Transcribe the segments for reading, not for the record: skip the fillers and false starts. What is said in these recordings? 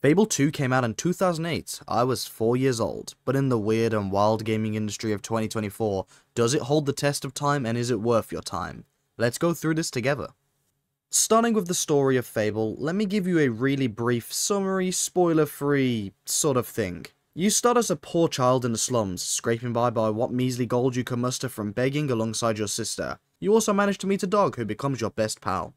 Fable 2 came out in 2008, I was 4 years old, but in the weird and wild gaming industry of 2024, does it hold the test of time and is it worth your time? Let's go through this together. Starting with the story of Fable, let me give you a really brief summary, spoiler-free sort of thing. You start as a poor child in the slums, scraping by what measly gold you can muster from begging alongside your sister. You also manage to meet a dog who becomes your best pal.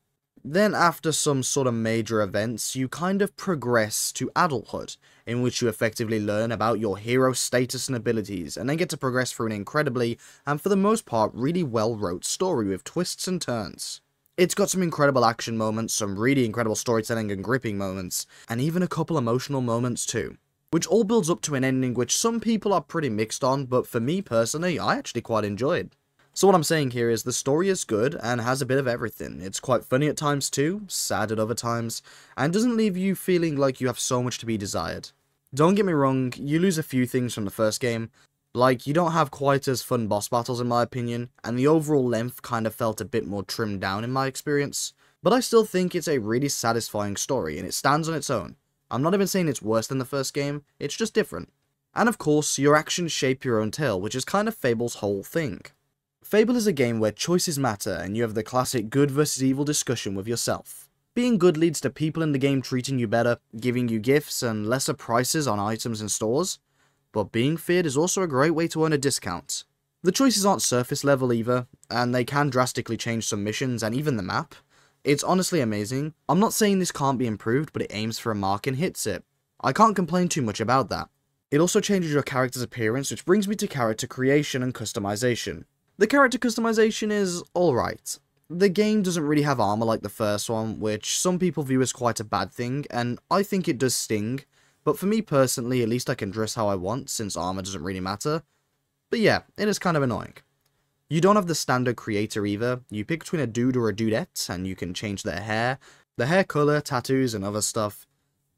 Then after some sort of major events, you kind of progress to adulthood, in which you effectively learn about your hero status and abilities, and then get to progress through an incredibly, and for the most part, really well-wrote story with twists and turns. It's got some incredible action moments, some really incredible storytelling and gripping moments, and even a couple emotional moments too. Which all builds up to an ending which some people are pretty mixed on, but for me personally, I actually quite enjoyed. So what I'm saying here is the story is good and has a bit of everything. It's quite funny at times too, sad at other times, and doesn't leave you feeling like you have so much to be desired. Don't get me wrong, you lose a few things from the first game, like you don't have quite as fun boss battles in my opinion, and the overall length kind of felt a bit more trimmed down in my experience, but I still think it's a really satisfying story and it stands on its own. I'm not even saying it's worse than the first game, it's just different. And of course, your actions shape your own tale, which is kind of Fable's whole thing. Fable is a game where choices matter and you have the classic good versus evil discussion with yourself. Being good leads to people in the game treating you better, giving you gifts and lesser prices on items in stores, but being feared is also a great way to earn a discount. The choices aren't surface level either, and they can drastically change some missions and even the map. It's honestly amazing. I'm not saying this can't be improved, but it aims for a mark and hits it. I can't complain too much about that. It also changes your character's appearance, which brings me to character creation and customization. The character customization is alright. The game doesn't really have armor like the first one, which some people view as quite a bad thing, and I think it does sting, but for me personally, at least I can dress how I want, since armor doesn't really matter. But yeah, it is kind of annoying. You don't have the standard creator either. You pick between a dude or a dudette, and you can change their hair color, tattoos, and other stuff,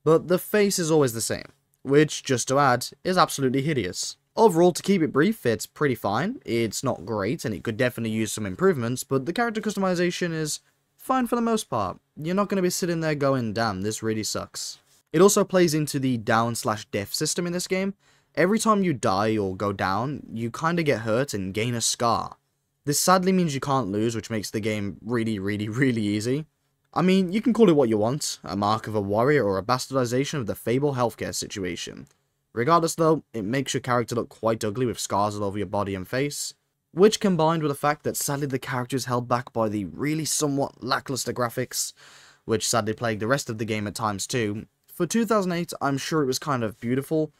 but the face is always the same, which, just to add, is absolutely hideous. Overall, to keep it brief, it's pretty fine. It's not great, and it could definitely use some improvements, but the character customization is fine for the most part. You're not going to be sitting there going, damn, this really sucks. It also plays into the down/death system in this game. Every time you die or go down, you kinda get hurt and gain a scar. This sadly means you can't lose, which makes the game really easy. I mean, you can call it what you want, a mark of a warrior or a bastardization of the Fable healthcare situation. Regardless though, it makes your character look quite ugly with scars all over your body and face, which combined with the fact that sadly the character is held back by the really somewhat lackluster graphics, which sadly plagued the rest of the game at times too. For 2008, I'm sure it was kind of beautiful,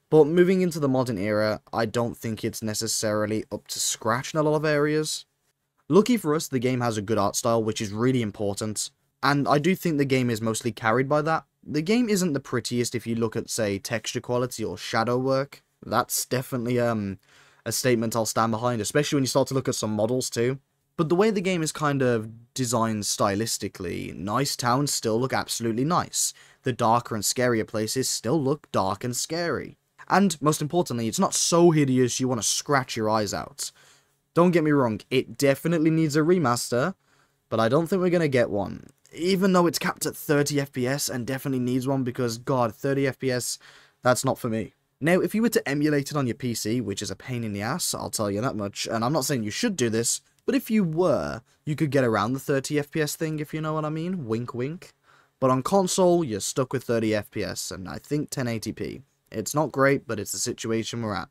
but moving into the modern era, I don't think it's necessarily up to scratch in a lot of areas. Lucky for us, the game has a good art style, which is really important, and I do think the game is mostly carried by that. The game isn't the prettiest if you look at, say, texture quality or shadow work. That's definitely a statement I'll stand behind, especially when you start to look at some models too. But the way the game is kind of designed stylistically, nice towns still look absolutely nice. The darker and scarier places still look dark and scary. And, most importantly, it's not so hideous you want to scratch your eyes out. Don't get me wrong, it definitely needs a remaster, but I don't think we're going to get one. Even though it's capped at 30 FPS and definitely needs one because, god, 30 FPS, that's not for me. Now, if you were to emulate it on your PC, which is a pain in the ass, I'll tell you that much, and I'm not saying you should do this, but if you were, you could get around the 30 FPS thing, if you know what I mean, wink wink. But on console, you're stuck with 30 FPS, and I think 1080p. It's not great, but it's the situation we're at.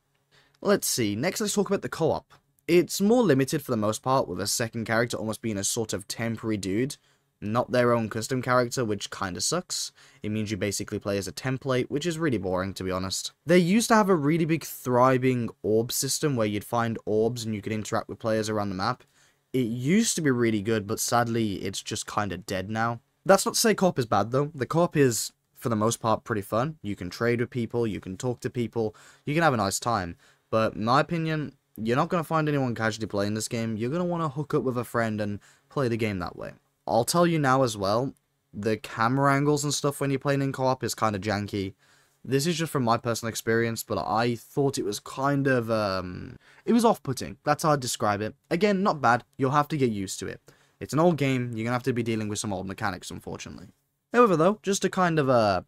Let's see, next let's talk about the co-op. It's more limited for the most part, with a second character almost being a sort of temporary dude, not their own custom character, which kinda sucks. It means you basically play as a template, which is really boring to be honest. They used to have a really big thriving orb system where you'd find orbs and you could interact with players around the map. It used to be really good, but sadly it's just kinda dead now. That's not to say co-op is bad though. The co-op is, for the most part, pretty fun. You can trade with people, you can talk to people, you can have a nice time. But in my opinion, you're not going to find anyone casually playing this game. You're going to want to hook up with a friend and play the game that way. I'll tell you now as well, the camera angles and stuff when you're playing in co-op is kind of janky. This is just from my personal experience, but I thought it was kind of, it was off-putting. That's how I'd describe it. Again, not bad. You'll have to get used to it. It's an old game. You're going to have to be dealing with some old mechanics, unfortunately. However, though, just to kind of,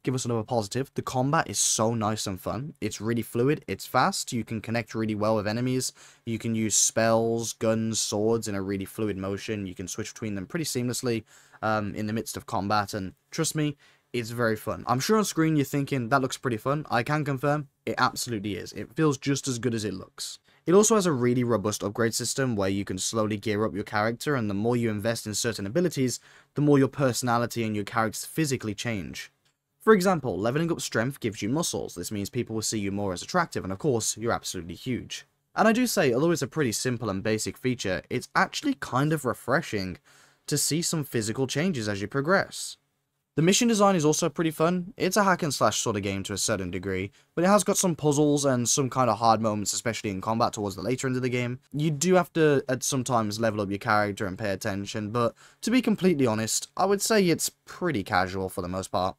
give us another positive, the combat is so nice and fun. It's really fluid, it's fast, you can connect really well with enemies, you can use spells, guns, swords in a really fluid motion, you can switch between them pretty seamlessly in the midst of combat, and trust me, it's very fun. I'm sure on screen you're thinking, that looks pretty fun. I can confirm, it absolutely is. It feels just as good as it looks. It also has a really robust upgrade system where you can slowly gear up your character, and the more you invest in certain abilities, the more your personality and your characters physically change. For example, leveling up strength gives you muscles. This means people will see you more as attractive, and of course, you're absolutely huge. And I do say, although it's a pretty simple and basic feature, it's actually kind of refreshing to see some physical changes as you progress. The mission design is also pretty fun. It's a hack and slash sort of game to a certain degree, but it has got some puzzles and some kind of hard moments, especially in combat towards the later end of the game. You do have to at sometimes level up your character and pay attention, but to be completely honest, I would say it's pretty casual for the most part.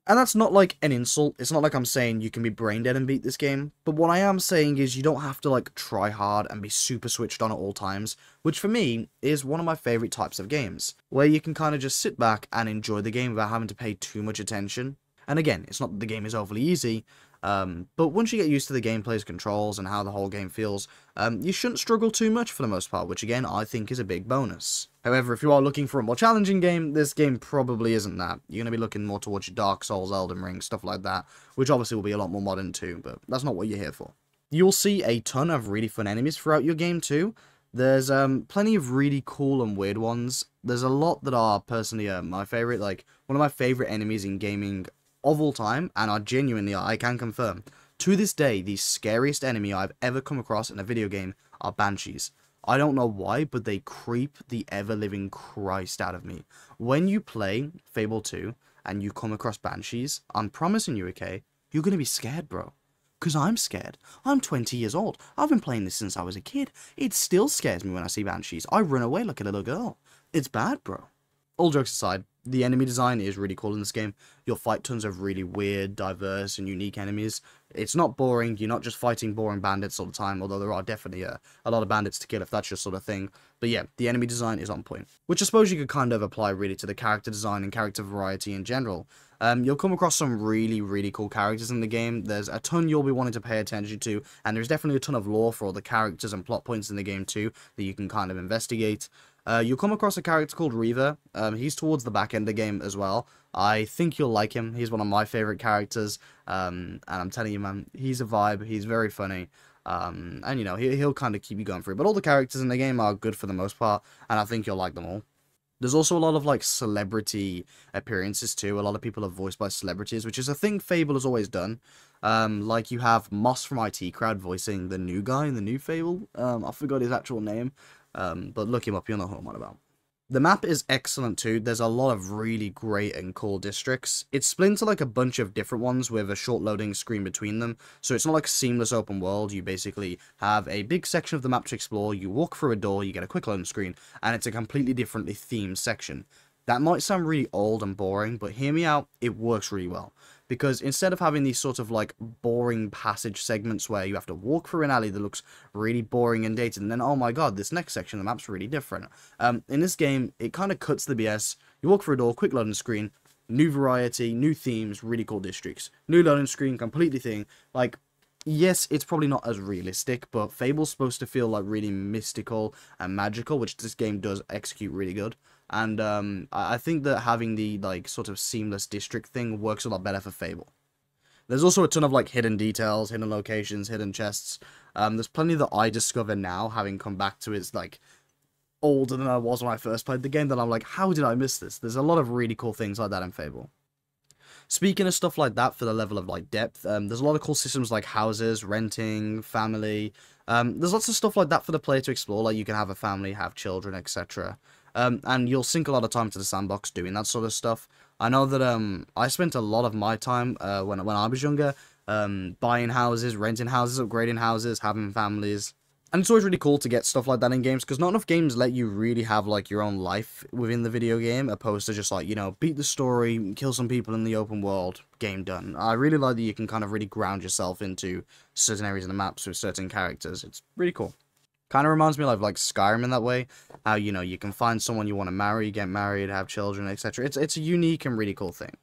And that's not like an insult, it's not like I'm saying you can be brain dead and beat this game, but what I am saying is you don't have to like try hard and be super switched on at all times, which for me is one of my favourite types of games, where you can kind of just sit back and enjoy the game without having to pay too much attention. And again, it's not that the game is overly easy, but once you get used to the gameplay's controls and how the whole game feels, you shouldn't struggle too much for the most part, which again, I think is a big bonus. However, if you are looking for a more challenging game, this game probably isn't that. You're going to be looking more towards your Dark Souls, Elden Ring, stuff like that, which obviously will be a lot more modern too, but that's not what you're here for. You'll see a ton of really fun enemies throughout your game too. There's plenty of really cool and weird ones. There's a lot that are personally my favourite, like one of my favourite enemies in gaming of all time, and are genuinely, I can confirm, to this day, the scariest enemy I've ever come across in a video game are Banshees. I don't know why, but they creep the ever-living Christ out of me. When you play Fable 2, and you come across Banshees, I'm promising you, okay, you're gonna be scared, bro. Because I'm scared. I'm 20 years old. I've been playing this since I was a kid. It still scares me when I see Banshees. I run away like a little girl. It's bad, bro. All jokes aside, the enemy design is really cool in this game. You'll fight tons of really weird, diverse, and unique enemies. It's not boring. You're not just fighting boring bandits all the time, although there are definitely a lot of bandits to kill if that's your sort of thing. But yeah, the enemy design is on point, which I suppose you could kind of apply really to the character design and character variety in general. You'll come across some really, really cool characters in the game. There's a ton you'll be wanting to pay attention to, and there's definitely a ton of lore for all the characters and plot points in the game too that you can kind of investigate. You'll come across a character called Reaver. He's towards the back end of the game as well. I think you'll like him. He's one of my favorite characters. And I'm telling you, man, he's a vibe. He's very funny. And, you know, he'll kind of keep you going through. But all the characters in the game are good for the most part, and I think you'll like them all. There's also a lot of, like, celebrity appearances, too. A lot of people are voiced by celebrities, which is a thing Fable has always done. Like, you have Moss from IT Crowd voicing the new guy in the new Fable. I forgot his actual name. But look him up, you'll know who I'm on about. The map is excellent too. There's a lot of really great and cool districts. It's split into like a bunch of different ones with a short loading screen between them. So it's not like a seamless open world. You basically have a big section of the map to explore. You walk through a door, you get a quick loading screen, and it's a completely differently themed section. That might sound really old and boring, but hear me out, it works really well. Because instead of having these sort of like boring passage segments where you have to walk through an alley that looks really boring and dated, and then, oh my god, this next section of the map's really different. In this game, it kind of cuts the BS. You walk through a door, quick loading screen, new variety, new themes, really cool districts. New loading screen, completely thing. Like, yes, it's probably not as realistic, but Fable's supposed to feel like really mystical and magical, which this game does execute really good. And I think that having the like sort of seamless district thing works a lot better for Fable. There's also a ton of like hidden details, hidden locations, hidden chests. There's plenty that I discover now, having come back to its like older than I was when I first played the game, that I'm like, how did I miss this? There's a lot of really cool things like that in Fable. Speaking of stuff like that for the level of like depth, there's a lot of cool systems like houses, renting, family. There's lots of stuff like that for the player to explore, like you can have a family, have children, etc. And you'll sink a lot of time to the sandbox doing that sort of stuff. I know that I spent a lot of my time when I was younger buying houses, renting houses, upgrading houses, having families. And it's always really cool to get stuff like that in games, because not enough games let you really have, like, your own life within the video game, opposed to just, like, you know, beat the story, kill some people in the open world, game done. I really like that you can kind of really ground yourself into certain areas of the maps with certain characters. It's really cool. Kind of reminds me of like Skyrim in that way. How, you know, you can find someone you want to marry, get married, have children, etc. It's a unique and really cool thing.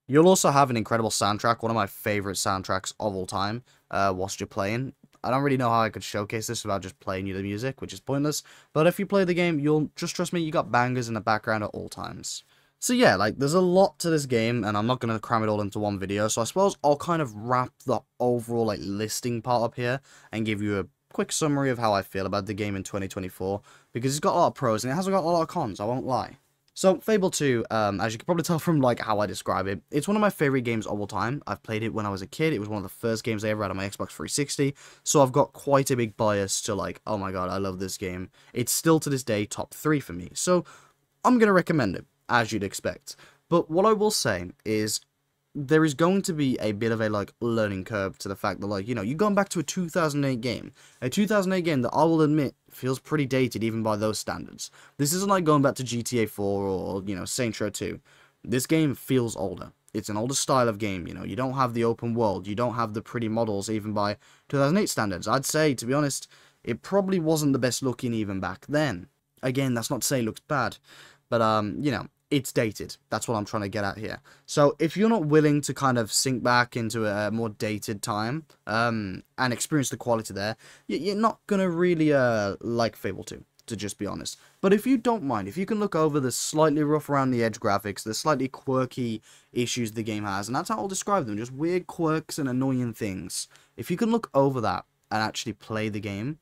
You'll also have an incredible soundtrack, one of my favorite soundtracks of all time, whilst you're playing. I don't really know how I could showcase this without just playing you the music, which is pointless, but if you play the game, you'll just trust me, you got bangers in the background at all times. So yeah, like, there's a lot to this game, and I'm not going to cram it all into one video, so I suppose I'll kind of wrap the overall, like, listing part up here, and give you a quick summary of how I feel about the game in 2024, because it's got a lot of pros, and it hasn't got a lot of cons, I won't lie. So, Fable 2, as you can probably tell from, like, how I describe it, it's one of my favorite games of all time. I've played it when I was a kid. It was one of the first games I ever had on my Xbox 360, so I've got quite a big bias to, like, oh my god, I love this game. It's still, to this day, top 3 for me, so I'm going to recommend it, as you'd expect. But what I will say is, there is going to be a bit of a, like, learning curve to the fact that, like, you know, you're going back to a 2008 game. A 2008 game that I will admit feels pretty dated even by those standards. This isn't like going back to GTA 4 or, you know, Saints Row 2. This game feels older. It's an older style of game, you know. You don't have the open world. You don't have the pretty models even by 2008 standards. I'd say, to be honest, it probably wasn't the best looking even back then. Again, that's not to say it looks bad, but, you know, it's dated. That's what I'm trying to get at here. So if you're not willing to kind of sink back into a more dated time, and experience the quality there, you're not going to really like Fable 2, to just be honest. But if you don't mind, if you can look over the slightly rough around the edge graphics, the slightly quirky issues the game has, and that's how I'll describe them, just weird quirks and annoying things. If you can look over that and actually play the game,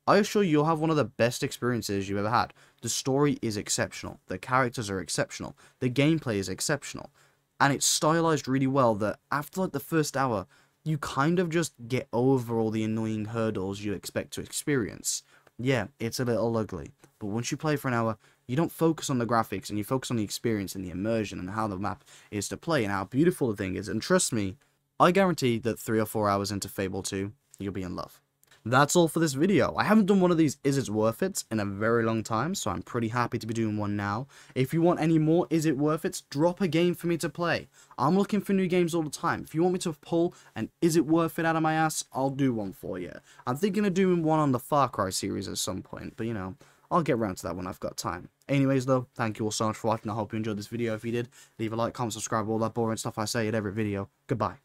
I assure you, you'll have one of the best experiences you've ever had. The story is exceptional. The characters are exceptional. The gameplay is exceptional. And it's stylized really well that after like the first hour, you kind of just get over all the annoying hurdles you expect to experience. Yeah, it's a little ugly. But once you play for an hour, you don't focus on the graphics and you focus on the experience and the immersion and how the map is to play and how beautiful the thing is. And trust me, I guarantee that 3 or 4 hours into Fable 2, you'll be in love. That's all for this video. I haven't done one of these Is It Worth It in a very long time, so I'm pretty happy to be doing one now. If you want any more Is It Worth It, drop a game for me to play. I'm looking for new games all the time. If you want me to pull an Is It Worth It out of my ass, I'll do one for you. I'm thinking of doing one on the Far Cry series at some point, but you know, I'll get around to that when I've got time. Anyways though, thank you all so much for watching. I hope you enjoyed this video. If you did, leave a like, comment, subscribe, all that boring stuff I say at every video. Goodbye.